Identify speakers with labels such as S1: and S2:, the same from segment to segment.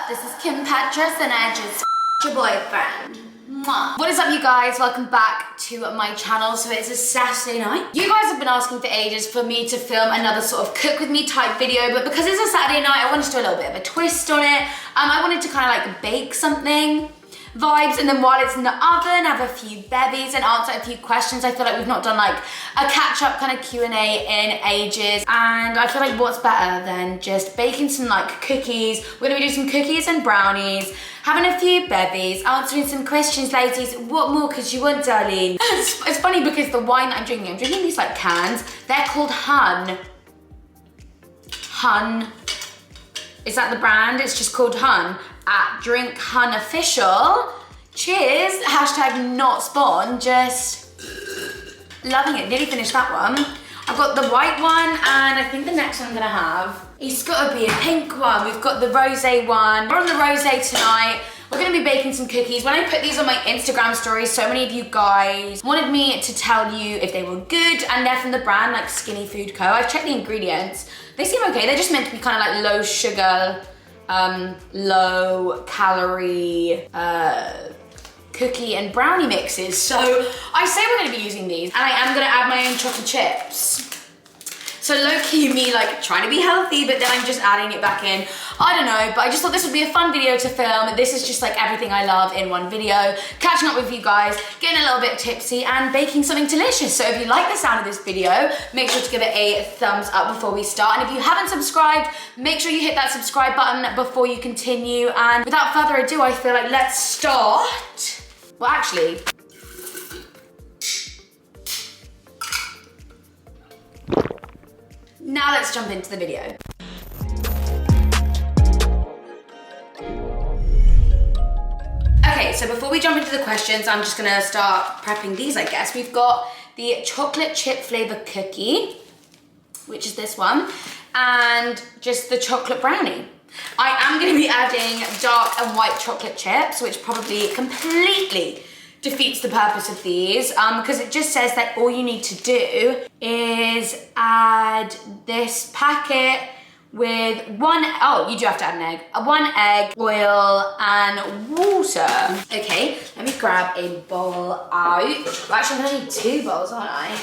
S1: up? This is Kim Petras and I just your boyfriend. Mwah. What is up, you guys? Welcome back to my channel. So it's a Saturday night. You guys have been asking for ages for me to film another sort of cook with me type video, but because it's a Saturday night, I wanted to do a little bit of a twist on it. I wanted to kind of like bake something vibes, and then while it's in the oven, have a few bevies and answer a few questions. I feel like we've not done like a catch-up kind of Q&A in ages, and I feel like what's better than just baking some like cookies. We're gonna be doing some cookies and brownies, having a few bevies, answering some questions, ladies. What more could you want, darling? It's funny because the wine that I'm drinking these like cans. They're called Hun. Is that the brand? It's just called Hun. At Drink Hun Official. Cheers. Hashtag not spawn. Just loving it. Nearly finished that one. I've got the white one, and I think the next one I'm gonna have, it's gotta be a pink one. We've got the rosé one. We're on the rosé tonight. We're gonna be baking some cookies. When I put these on my Instagram stories, so many of you guys wanted me to tell you if they were good, and they're from the brand like Skinny Food Co. I've checked the ingredients. They seem okay. They're just meant to be kind of like low sugar, low calorie cookie and brownie mixes. So I say we're gonna be using these, and I am gonna add my own chocolate chips. So low-key me like trying to be healthy, but then I'm just adding it back in. I don't know, but I just thought this would be a fun video to film. This is just like everything I love in one video. Catching up with you guys, getting a little bit tipsy, and baking something delicious. So if you like the sound of this video, make sure to give it a thumbs up before we start. And if you haven't subscribed, make sure you hit that subscribe button before you continue. And without further ado, I feel like let's start. Well, actually, now let's jump into the video. Okay, so before we jump into the questions, I'm just gonna start prepping these, I guess. We've got the chocolate chip flavor cookie, which is this one, and just the chocolate brownie. I am gonna be adding dark and white chocolate chips, which probably completely defeats the purpose of these, because it just says that all you need to do is add this packet with you do have to add an egg. 1 egg, oil, and water. Okay, let me grab a bowl out. Well, actually, I'm gonna need 2 bowls, aren't I?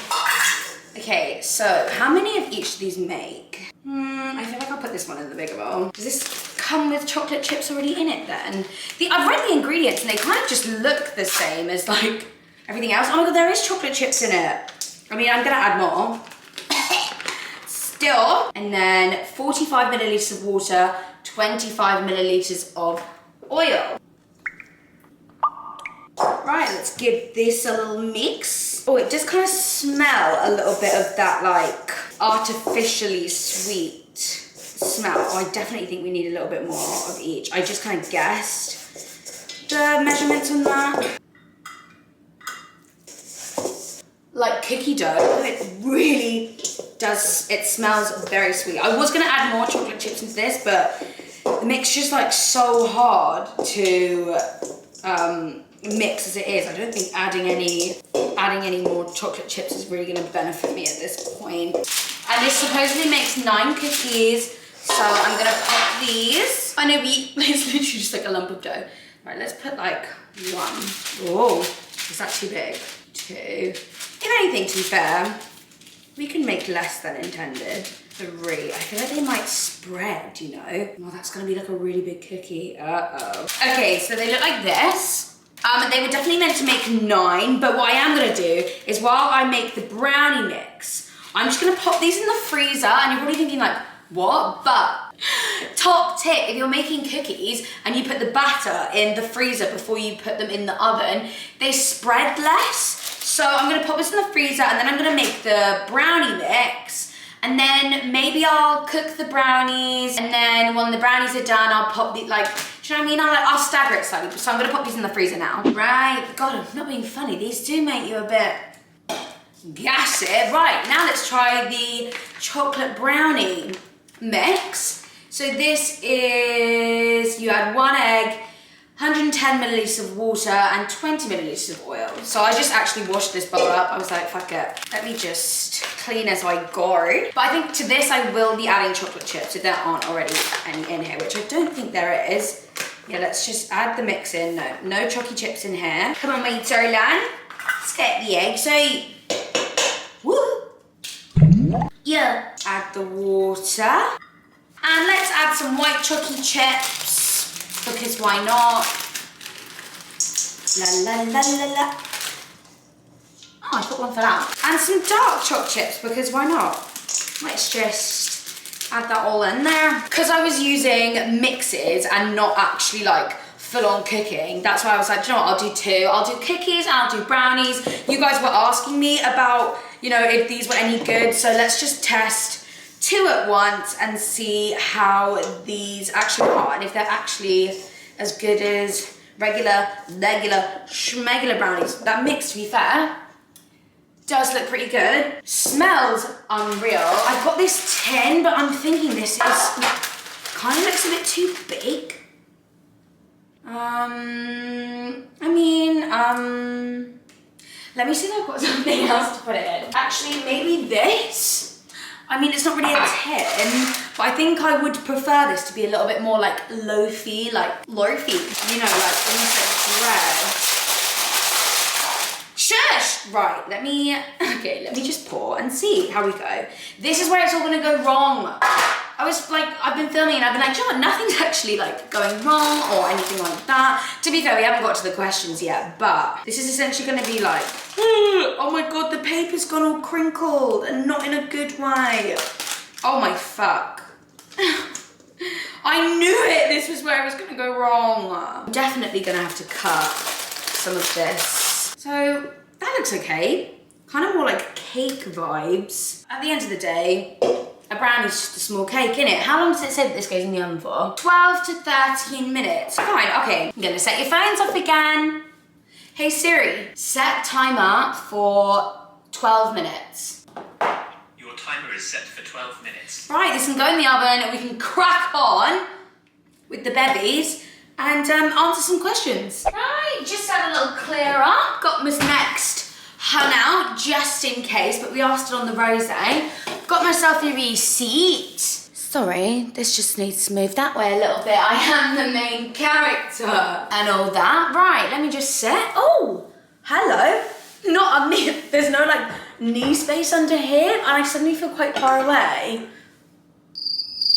S1: Okay, so how many of each of these make? I feel like I'll put this one in the bigger bowl. Does this come with chocolate chips already in it then? I've read the ingredients and they kind of just look the same as like everything else. Oh my god, there is chocolate chips in it. I mean, I'm gonna add more. Still. And then 45 milliliters of water, 25 milliliters of oil. Right, let's give this a little mix. Oh, it does kind of smell a little bit of that like artificially sweet smell. Oh, I definitely think we need a little bit more of each. I just kind of guessed the measurements on that. Like cookie dough, it really does, it smells very sweet. I was gonna add more chocolate chips into this, but the mixture's like so hard to mix as it is. I don't think adding any more chocolate chips is really gonna benefit me at this point. And this supposedly makes 9 cookies, so I'm gonna pop these. I know it's literally just like a lump of dough. Right, let's put like 1. Oh, is that too big? 2. If anything, to be fair, we can make less than intended. 3. I feel like they might spread, you know? Well, that's gonna be like a really big cookie. Uh-oh. Okay, so they look like this. They were definitely meant to make 9, but what I am gonna do is while I make the brownie mix, I'm just gonna pop these in the freezer, and you're probably thinking like, what? But top tip, if you're making cookies and you put the batter in the freezer before you put them in the oven, they spread less. So I'm gonna pop this in the freezer, and then I'm gonna make the brownie mix, and then maybe I'll cook the brownies, and then when the brownies are done, I'll pop the, like, do you know what I mean? I'll stagger it slightly. So I'm gonna pop these in the freezer now. Right, God, I'm not being funny. These do make you a bit gassy. Right, now let's try the chocolate brownie mix. So this is, you add 1 egg, 110 milliliters of water, and 20 milliliters of oil. So I just actually washed this bowl up. I was like, fuck it. Let me just clean as I go. But I think to this, I will be adding chocolate chips if there aren't already any in here, which I don't think there is. Yeah, let's just add the mix in. No chocolate chips in here. Come on, my darling. Let's get the eggs out. Woo! Yeah. Add the water. And let's add some white chocolate chips, because why not? La la la la la. Oh, I put one fell out. And some dark chocolate chips, because why not? Let's just add that all in there. Because I was using mixes and not actually like full-on cooking, that's why I was like, do you know what, I'll do two. I'll do cookies and I'll do brownies. You guys were asking me about, you know, if these were any good, so let's just test two at once and see how these actually are and if they're actually as good as regular schmegular brownies. That mix, to be fair, does look pretty good. Smells unreal. I've got this tin, but I'm thinking this is kind of looks a bit too big. Let me see if I've got something else to put it in. Actually, maybe this. I mean, it's not really a tin, but I think I would prefer this to be a little bit more like loafy, you know, like almost like bread. Shush! Right, let me just pour and see how we go. This is where it's all gonna go wrong. I've been filming and I've been like, you know what, nothing's actually like going wrong or anything like that. To be fair, we haven't got to the questions yet, but this is essentially gonna be like, oh my God, the paper's gone all crinkled and not in a good way. Oh my fuck. I knew it, this was where it was gonna go wrong. I'm definitely gonna have to cut some of this. So that looks okay. Kind of more like cake vibes. At the end of the day, a brownie's just a small cake, innit? How long does it say that this goes in the oven for? 12 to 13 minutes. Fine, okay. I'm gonna set your phones off again. Hey Siri, set timer for 12 minutes.
S2: Your timer is set for 12 minutes.
S1: Right, this can go in the oven and we can crack on with the bevies and answer some questions. Right, just had a little clear up. Got this next hun out, just in case, but we asked it on the rosé. Got myself a receipt. Sorry, this just needs to move that way a little bit. I am the main character and all that. Right, let me just sit. Oh, hello. Not a me. There's no like knee space under here, and I suddenly feel quite far away.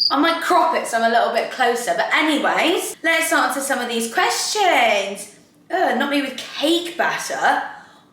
S1: I might crop it so I'm a little bit closer, but anyways, let's answer some of these questions. Not me with cake batter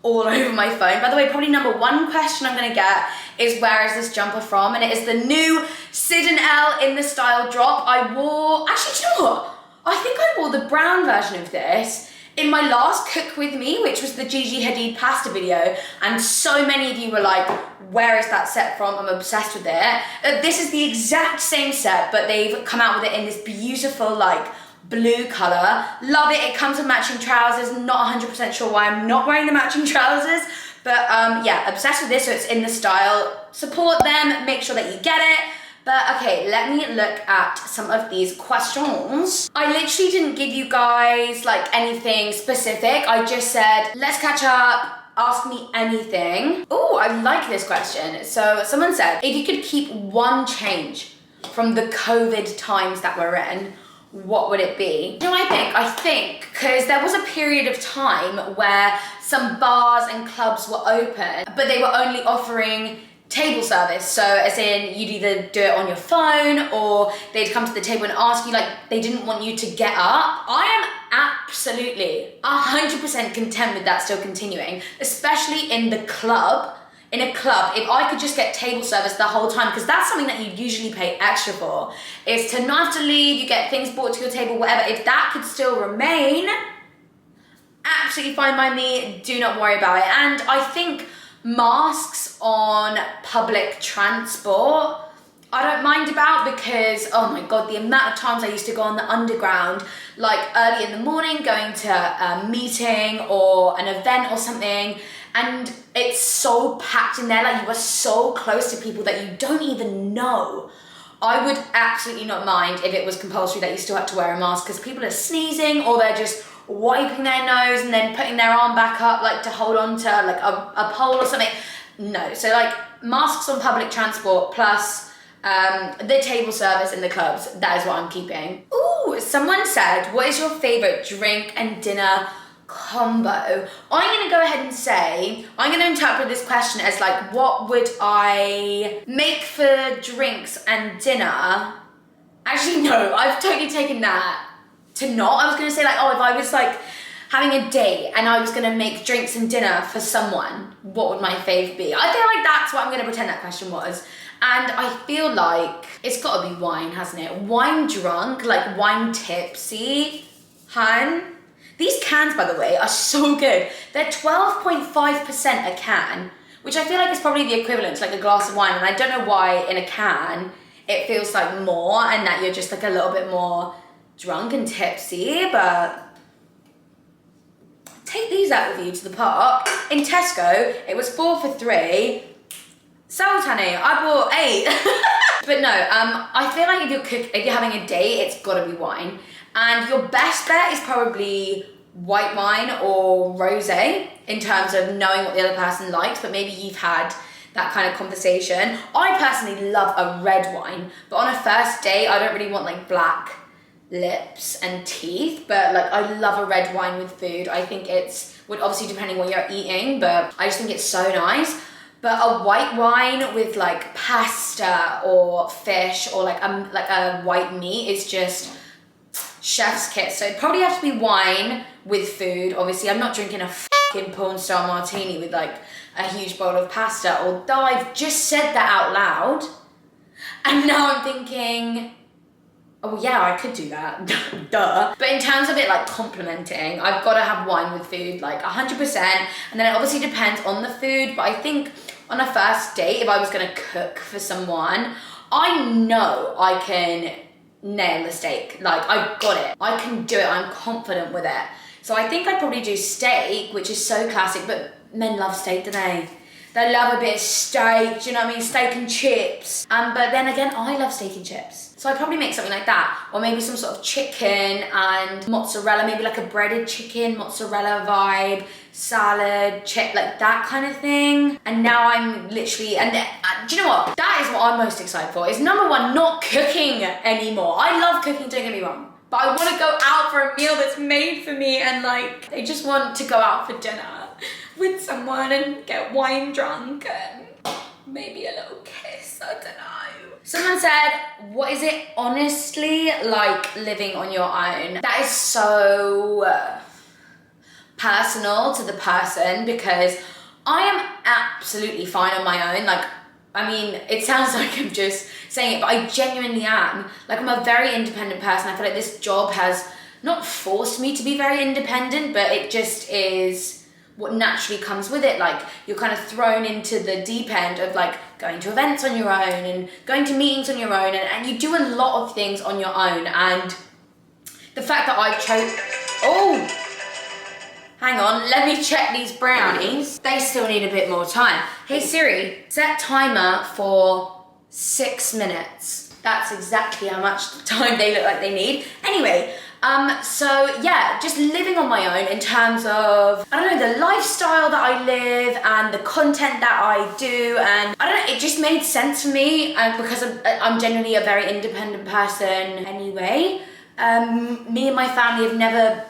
S1: all over my phone. By the way, probably number one question I'm gonna get is where is this jumper from? And it is the new Sid and L in the style drop. I wore, actually, do you know what? I think I wore the brown version of this in my last Cook With Me, which was the Gigi Hadid pasta video, and so many of you were like, where is that set from? I'm obsessed with it. This is the exact same set, but they've come out with it in this beautiful like blue color. Love it. It comes with matching trousers. Not 100% sure why I'm not wearing the matching trousers, but yeah, obsessed with this, so it's in the style. Support them, make sure that you get it. But okay, let me look at some of these questions. I literally didn't give you guys like anything specific. I just said, let's catch up, ask me anything. Oh, I like this question. So someone said, if you could keep one change from the COVID times that we're in, what would it be? You know what I think, because there was a period of time where some bars and clubs were open, but they were only offering table service. So as in, you'd either do it on your phone or they'd come to the table and ask you, like, they didn't want you to get up. I am absolutely 100% content with that still continuing, especially in the club. In a club, if I could just get table service the whole time, because that's something that you usually pay extra for, is to not have to leave, you get things brought to your table, whatever. If that could still remain, absolutely fine by me, do not worry about it. And I think masks on public transport, I don't mind about, because, oh my God, the amount of times I used to go on the underground, like early in the morning, going to a meeting or an event or something, and it's so packed in there, like you are so close to people that you don't even know. I would absolutely not mind if it was compulsory that you still had to wear a mask, because people are sneezing or they're just wiping their nose and then putting their arm back up like to hold on to like a pole or something. No, so like masks on public transport plus the table service in the clubs, that is what I'm keeping. Ooh, Oh, someone said, what is your favourite drink and dinner combo? I'm gonna go ahead and say, I'm gonna interpret this question as like, what would I make for drinks and dinner? Actually, no, I've totally taken that to not. I was gonna say like, oh, if I was like having a date and I was gonna make drinks and dinner for someone, what would my fave be? I feel like that's what I'm gonna pretend that question was. And I feel like it's gotta be wine, hasn't it? Wine drunk, like wine tipsy, hun. These cans, by the way, are so good. They're 12.5% a can, which I feel like is probably the equivalent to like a glass of wine. And I don't know why in a can, it feels like more and that you're just like a little bit more drunk and tipsy, but take these out with you to the park. In Tesco, it was 4 for 3. Sold, honey, I bought 8. But no, I feel like if you're having a date, it's gotta be wine. And your best bet is probably white wine or rosé in terms of knowing what the other person likes, but maybe you've had that kind of conversation. I personally love a red wine, but on a first date, I don't really want like black lips and teeth, but like I love a red wine with food. I think would obviously depending what you're eating, but I just think it's so nice. But a white wine with like pasta or fish or like a white meat is just chef's kiss. So it'd probably have to be wine with food. Obviously, I'm not drinking a fucking porn star martini with like a huge bowl of pasta, although I've just said that out loud. And now I'm thinking, oh yeah, I could do that, duh. But in terms of it like complementing, I've got to have wine with food, like 100%. And then it obviously depends on the food, but I think on a first date, if I was gonna cook for someone, I know I can nail the steak. Like, I've got it. I can do it, I'm confident with it. So I think I'd probably do steak, which is so classic, but men love steak, don't they? They love a bit of steak, do you know what I mean? Steak and chips. But then again, I love steak and chips. So I'd probably make something like that. Or maybe some sort of chicken and mozzarella, maybe like a breaded chicken, mozzarella vibe, salad, like that kind of thing. And now I'm literally, and do you know what? That is what I'm most excited for, is number one, not cooking anymore. I love cooking, don't get me wrong. But I want to go out for a meal that's made for me and like, I just want to go out for dinner with someone and get wine drunk and maybe a little kiss, I don't know. Someone said, what is it honestly like living on your own? That is so personal to the person, because I am absolutely fine on my own. Like, I mean, it sounds like I'm just saying it, but I genuinely am. Like, I'm a very independent person. I feel like this job has not forced me to be very independent, but it just is what naturally comes with it. Like, you're kind of thrown into the deep end of like going to events on your own and going to meetings on your own, and you do a lot of things on your own. And the fact that I've hang on, let me check these brownies. They still need a bit more time. Hey Siri, set timer for 6 minutes. That's exactly how much time they look like they need. Anyway, so yeah, just living on my own in terms of, I don't know, the lifestyle that I live and the content that I do, and I don't know, it just made sense for me because I'm generally a very independent person anyway. Me and my family have never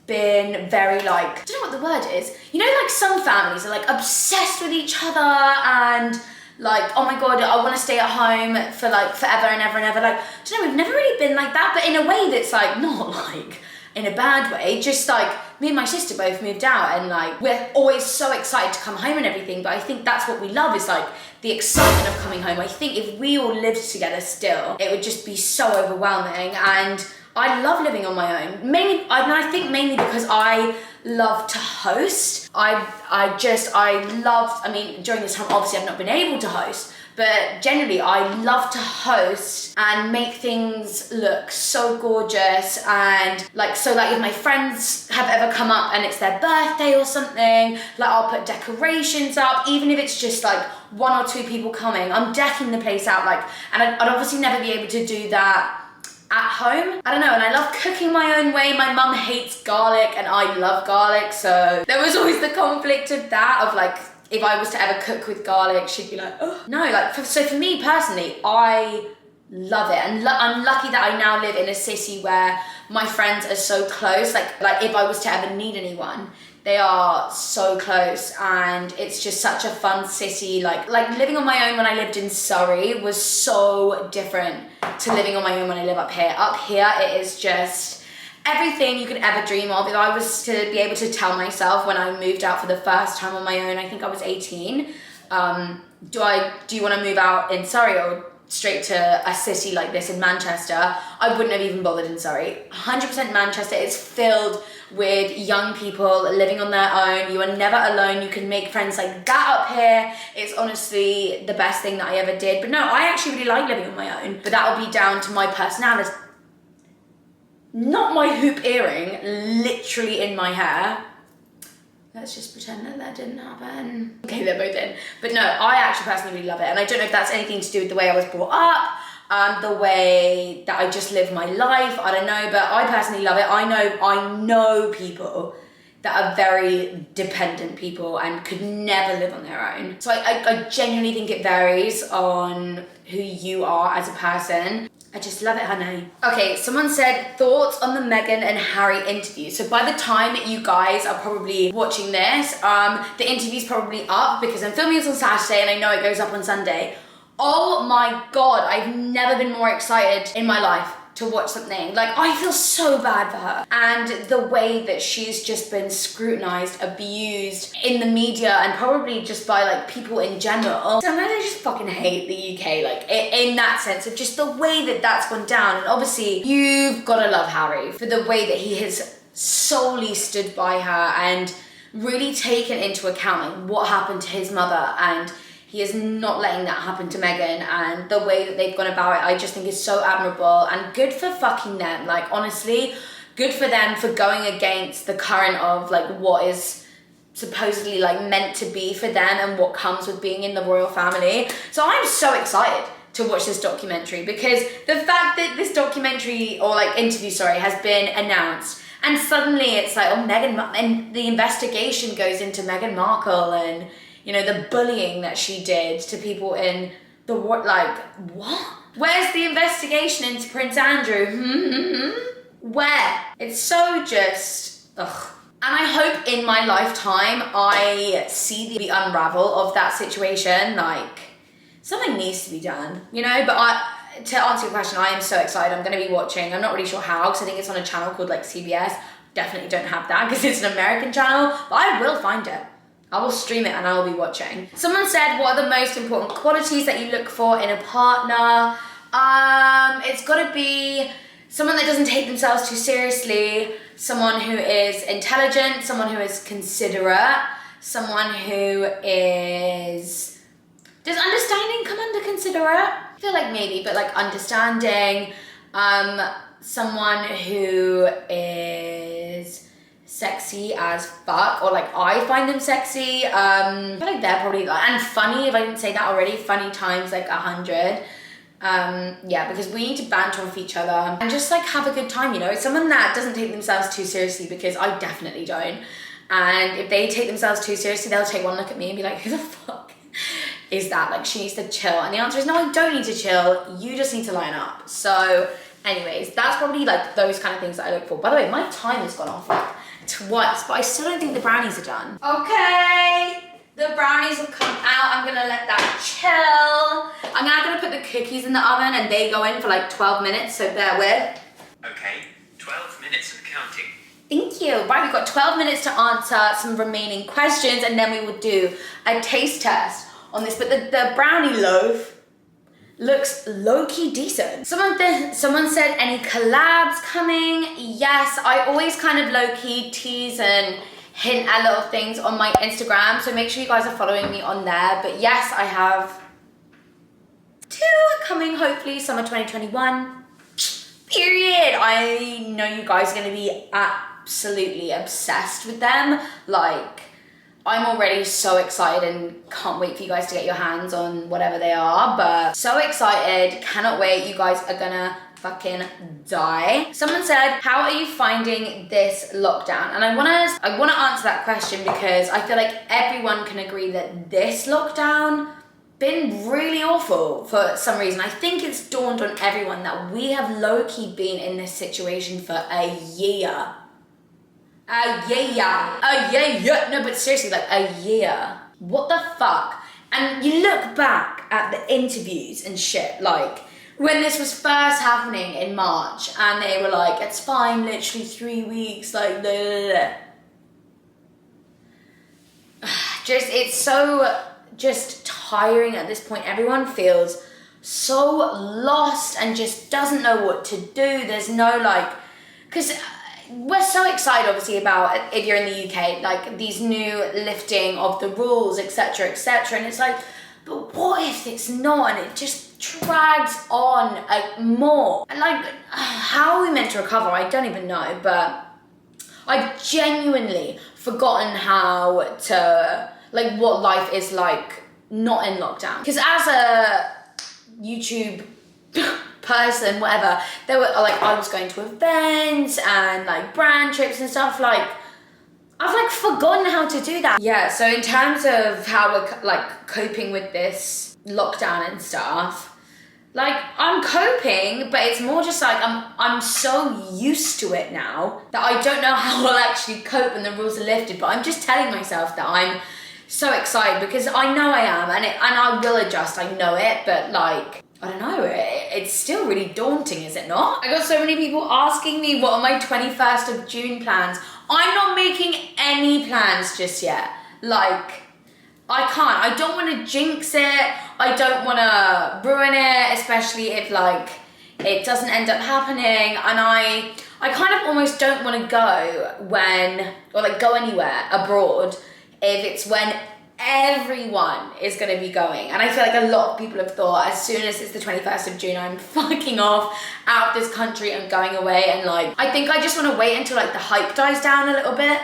S1: been very like, I don't know what the word is. You know, like some families are like obsessed with each other and like, oh my God, I want to stay at home for like forever and ever and ever. Like, do you know, we've never really been like that, but in a way that's like, not like in a bad way, just like me and my sister both moved out and like, we're always so excited to come home and everything, but I think that's what we love, is like the excitement of coming home. I think if we all lived together still, it would just be so overwhelming, and I love living on my own. I think mainly because I love to host. I mean, during this time, obviously I've not been able to host, but generally I love to host and make things look so gorgeous. And like, so like if my friends have ever come up and it's their birthday or something, like I'll put decorations up, even if it's just like 1 or 2 people coming, I'm decking the place out. Like, and I'd obviously never be able to do that at home. I don't know, and I love cooking my own way. My mum hates garlic and I love garlic, so there was always the conflict of that, of like, if I was to ever cook with garlic, she'd be like, oh. No, like, so for me personally, I love it. And I'm lucky that I now live in a city where my friends are so close. Like if I was to ever need anyone, they are so close, and it's just such a fun city. Like living on my own when I lived in Surrey was so different to living on my own when I live up here. Up here, it is just everything you could ever dream of. If I was to be able to tell myself when I moved out for the first time on my own, I think I was 18, do you want to move out in Surrey or straight to a city like this in Manchester? I wouldn't have even bothered in Surrey. 100% Manchester is filled with young people living on their own. You are never alone. You can make friends like that up here. It's honestly the best thing that I ever did. But no, I actually really like living on my own. But that will be down to my personality. Not my hoop earring, literally in my hair. Let's just pretend that didn't happen. Okay, they're both in. But no, I actually personally really love it. And I don't know if that's anything to do with the way I was brought up, the way that I just live my life, I don't know, but I personally love it. I know people that are very dependent people and could never live on their own. So I genuinely think it varies on who you are as a person. I just love it, honey. Okay, someone said, thoughts on the Meghan and Harry interview. So by the time you guys are probably watching this, the interview's probably up because I'm filming this on Saturday and I know it goes up on Sunday. Oh my God, I've never been more excited in my life to watch something. Like, I feel so bad for her. And the way that she's just been scrutinized, abused in the media and probably just by like people in general. Sometimes I just fucking hate the UK, like in that sense of just the way that that's gone down. And obviously you've gotta love Harry for the way that he has solely stood by her and really taken into account like what happened to his mother, and he is not letting that happen to Meghan, and the way that they've gone about it, I just think is so admirable and good for fucking them. Like, honestly, good for them for going against the current of like what is supposedly like meant to be for them and what comes with being in the royal family. So I'm so excited to watch this documentary because the fact that this documentary or like interview, sorry, has been announced and suddenly it's like, oh, Meghan, and the investigation goes into Meghan Markle and, you know, the bullying that she did to people in the what? Like, what? Where's the investigation into Prince Andrew? Where? It's so just, ugh. And I hope in my lifetime I see the unravel of that situation. Like, something needs to be done, you know? But to answer your question, I am so excited. I'm going to be watching. I'm not really sure how, because I think it's on a channel called like CBS. Definitely don't have that because it's an American channel, but I will find it. I will stream it and I will be watching. Someone said, what are the most important qualities that you look for in a partner? It's gotta be someone that doesn't take themselves too seriously, someone who is intelligent, someone who is considerate, someone who is... Does understanding come under considerate? I feel like maybe, but like understanding, someone who is sexy as fuck, or like I find them sexy. I feel like they're probably like, and funny, if I didn't say that already, funny times like 100. Yeah, because we need to banter off each other and just like have a good time, you know? It's someone that doesn't take themselves too seriously, because I definitely don't. And if they take themselves too seriously, they'll take one look at me and be like, who the fuck is that? Like, she needs to chill. And the answer is no, I don't need to chill. You just need to line up. So anyways, that's probably like those kind of things that I look for. By the way, my time has gone off like twice, but I still don't think the brownies are done. Okay, the brownies have come out. I'm gonna let that chill. I'm now gonna put the cookies in the oven and they go in for like 12 minutes, so bear with.
S2: Okay, 12 minutes and counting.
S1: Thank you. Right, we've got 12 minutes to answer some remaining questions and then we will do a taste test on this. But the brownie loaf looks low-key decent. Someone said, any collabs coming? Yes, I always kind of low-key tease and hint at little things on my Instagram, so make sure you guys are following me on there. But yes, I have 2 coming, hopefully, summer 2021. Period. I know you guys are gonna be absolutely obsessed with them. Like, I'm already so excited and can't wait for you guys to get your hands on whatever they are, but so excited, cannot wait. You guys are gonna fucking die. Someone said, how are you finding this lockdown? And I wanna answer that question because I feel like everyone can agree that this lockdown been really awful for some reason. I think it's dawned on everyone that we have low-key been in this situation for a year. No, but seriously, like a year. What the fuck? And you look back at the interviews and shit, like when this was first happening in March and they were like, it's fine, literally 3 weeks, like blah, blah, blah. It's so just tiring at this point. Everyone feels so lost and just doesn't know what to do. There's no like, because we're so excited obviously about, if you're in the UK, like these new lifting of the rules, etc, etc, and it's like, but what if it's not, and it just drags on more, and like how are we meant to recover? I don't even know, but I've genuinely forgotten how to, like, what life is like not in lockdown, because as a YouTube person, whatever, there were like, I was going to events and like brand trips and stuff, like I've like forgotten how to do that. Yeah, so in terms of how we're like coping with this lockdown and stuff, like I'm coping, but it's more just like I'm so used to it now that I don't know how I'll actually cope when the rules are lifted, but I'm just telling myself that I'm so excited because I know I am, and I will adjust, I know it, but like, I don't know, it's still really daunting, is it not? I got so many people asking me what are my 21st of June plans. I'm not making any plans just yet. Like, I can't. I don't want to jinx it. I don't want to ruin it, especially if like it doesn't end up happening. And I kind of almost don't want to go go anywhere abroad if it's when everyone is going to be going. And I feel like a lot of people have thought as soon as it's the 21st of June, I'm fucking off out of this country and going away. And like, I think I just want to wait until like the hype dies down a little bit.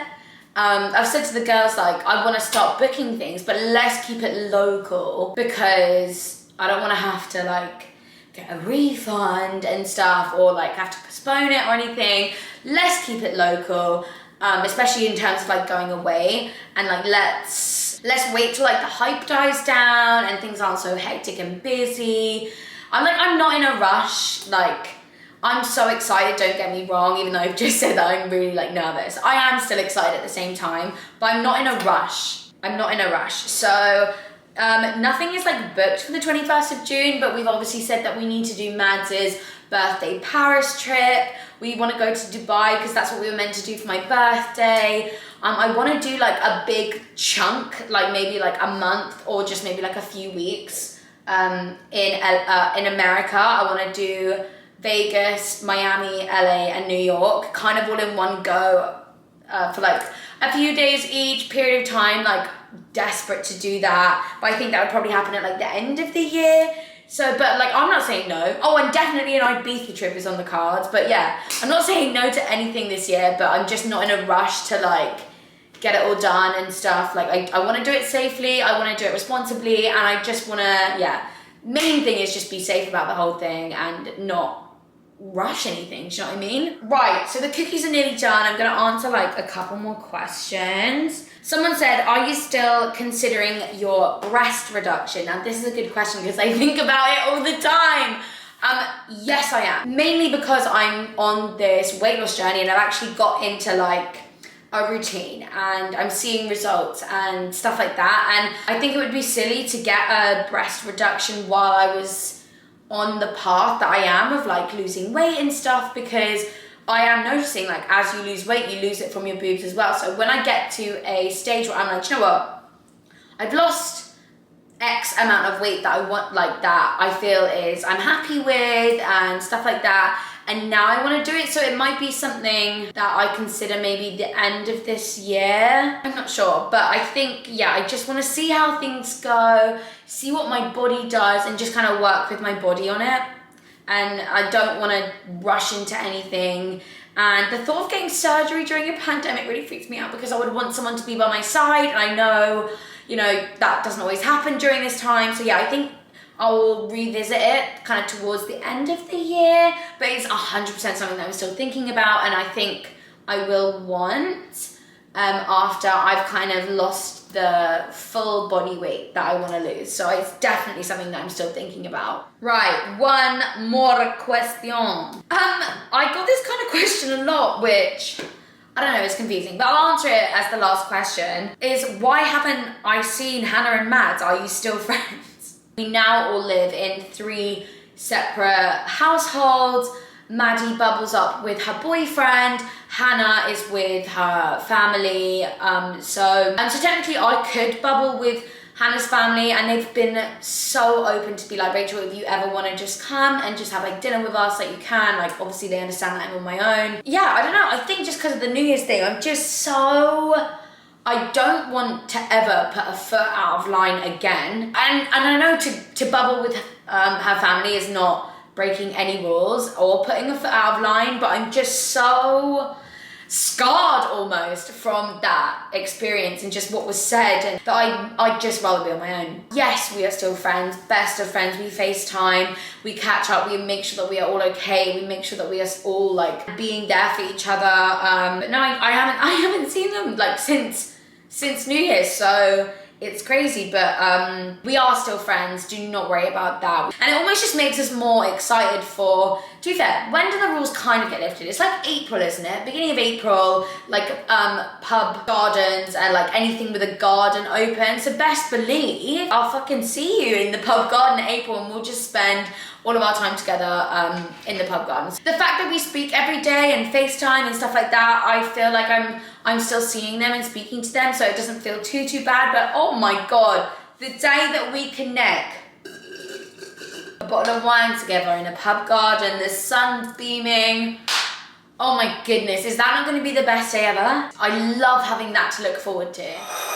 S1: I've said to the girls, like, I want to start booking things, but let's keep it local because I don't want to have to like get a refund and stuff or like have to postpone it or anything. Let's keep it local, especially in terms of like going away, and like let's wait till like the hype dies down and things aren't so hectic and busy. I'm not in a rush. Like, I'm so excited, don't get me wrong, even though I've just said that I'm really like nervous. I am still excited at the same time, but I'm not in a rush. So nothing is like booked for the 21st of June, but we've obviously said that we need to do Mads's birthday Paris trip. We want to go to Dubai because that's what we were meant to do for my birthday. I want to do like a big chunk, like maybe like a month or just maybe like a few weeks in America. I want to do Vegas, Miami, LA, and New York, kind of all in one go for like a few days each period of time, like desperate to do that. But I think that would probably happen at like the end of the year. So, but like, I'm not saying no. Oh, and definitely an Ibiza trip is on the cards. But yeah, I'm not saying no to anything this year, but I'm just not in a rush to like get it all done and stuff. Like, I want to do it safely. I want to do it responsibly. And I just want to, yeah, main thing is just be safe about the whole thing and not rush anything, do you know what I mean? Right, so the cookies are nearly done. I'm gonna answer like a couple more questions. Someone said, are you still considering your breast reduction? Now this is a good question because I think about it all the time. Yes, I am. Mainly because I'm on this weight loss journey and I've actually got into like a routine and I'm seeing results and stuff like that. And I think it would be silly to get a breast reduction while I was on the path that I am of like losing weight and stuff, because I am noticing like as you lose weight, you lose it from your boobs as well. So when I get to a stage where I'm like, you know what, I've lost X amount of weight that I want, like that I feel is I'm happy with and stuff like that, and now I want to do it. So it might be something that I consider maybe the end of this year. I'm not sure, but I think, yeah, I just want to see how things go, see what my body does, and just kind of work with my body on it. And I don't want to rush into anything. And the thought of getting surgery during a pandemic really freaks me out because I would want someone to be by my side, and I know, you know, that doesn't always happen during this time. So yeah, I think I'll revisit it kind of towards the end of the year, but it's 100% something that I'm still thinking about, and I think I will want. after I've kind of lost the full body weight that I want to lose. So it's definitely something that I'm still thinking about. Right, one more question. I got this kind of question a lot, which I don't know, it's confusing, but I'll answer it as the last question, is why haven't I seen Hannah and Mads? Are you still friends? We now all live in 3 separate households. Maddie bubbles up with her boyfriend, Hannah is with her family, so technically I could bubble with Hannah's family, and they've been so open to be like, Rachel, if you ever want to just come and just have like dinner with us, like you can. Like obviously they understand that I'm on my own. Yeah, I don't know, I think just because of the New Year's thing, I'm just so, I don't want to ever put a foot out of line again. And I know to bubble with her family is not breaking any rules or putting a foot out of line, but I'm just so scarred almost from that experience and just what was said, and that I'd just rather be on my own. Yes, we are still friends, best of friends. We FaceTime, we catch up, we make sure that we are all okay, we make sure that we are all like being there for each other. But no, I haven't seen them like since New Year's, so it's crazy, but we are still friends, do not worry about that. And it almost just makes us more excited for, to be fair, when do the rules kind of get lifted? It's like April, isn't it? Beginning of April, like pub gardens and like anything with a garden open. So best believe I'll fucking see you in the pub garden in April, and we'll just spend all of our time together in the pub gardens. The fact that we speak every day and FaceTime and stuff like that, I feel like I'm still seeing them and speaking to them, so it doesn't feel too bad. But oh my God, the day that we connect, a bottle of wine together in a pub garden, the sun's beaming, oh my goodness, is that not going to be the best day ever? I love having that to look forward to.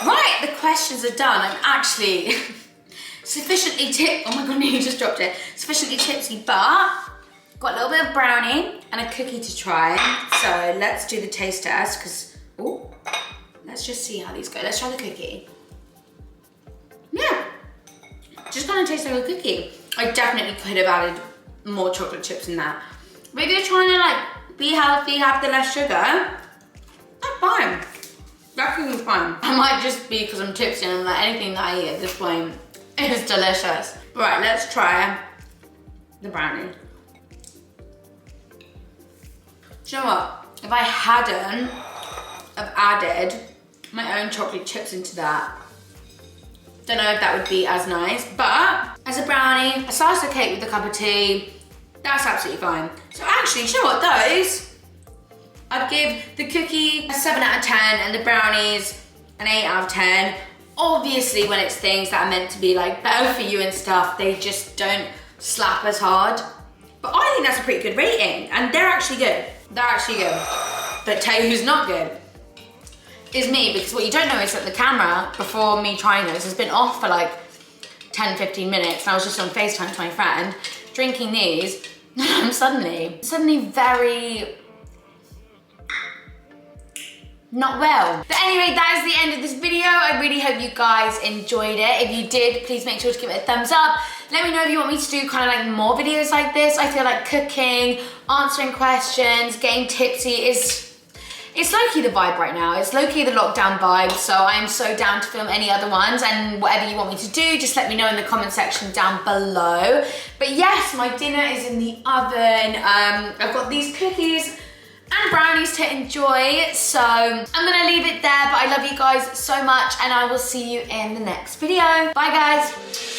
S1: Right, the questions are done. I'm actually sufficiently oh my God, no, you just dropped it. Sufficiently tipsy, but got a little bit of brownie and a cookie to try. So let's do the taste test, because, oh, let's just see how these go. Let's try the cookie. Yeah, just kind of tastes like a cookie. I definitely could have added more chocolate chips in that. But if you're trying to like be healthy, have the less sugar, that's fine. That can be fine. I might just be because I'm tipsy and I'm like, anything that I eat at this point is delicious. Right, let's try the brownie. Do you know what? If I hadn't have added my own chocolate chips into that, don't know if that would be as nice, but as a brownie, a slice of cake with a cup of tea, that's absolutely fine. So actually, do you know what, those, I'd give the cookie a 7 out of 10 and the brownies an 8 out of 10. Obviously, when it's things that are meant to be like better for you and stuff, they just don't slap as hard. But I think that's a pretty good rating, and they're actually good. They're actually good. But tell you who's not good is me, because what you don't know is that the camera, before me trying this, has been off for like 10, 15 minutes, and I was just on FaceTime to my friend, drinking these, and I'm suddenly very not well. But anyway, that is the end of this video. I really hope you guys enjoyed it. If you did, please make sure to give it a thumbs up. Let me know if you want me to do kind of like more videos like this. I feel like cooking, answering questions, getting tipsy it's low-key the vibe right now. It's low-key the lockdown vibe, so I am so down to film any other ones, and whatever you want me to do, just let me know in the comment section down below. But yes, my dinner is in the oven. I've got these cookies and brownies to enjoy, so I'm gonna leave it there, but I love you guys so much, and I will see you in the next video. Bye guys.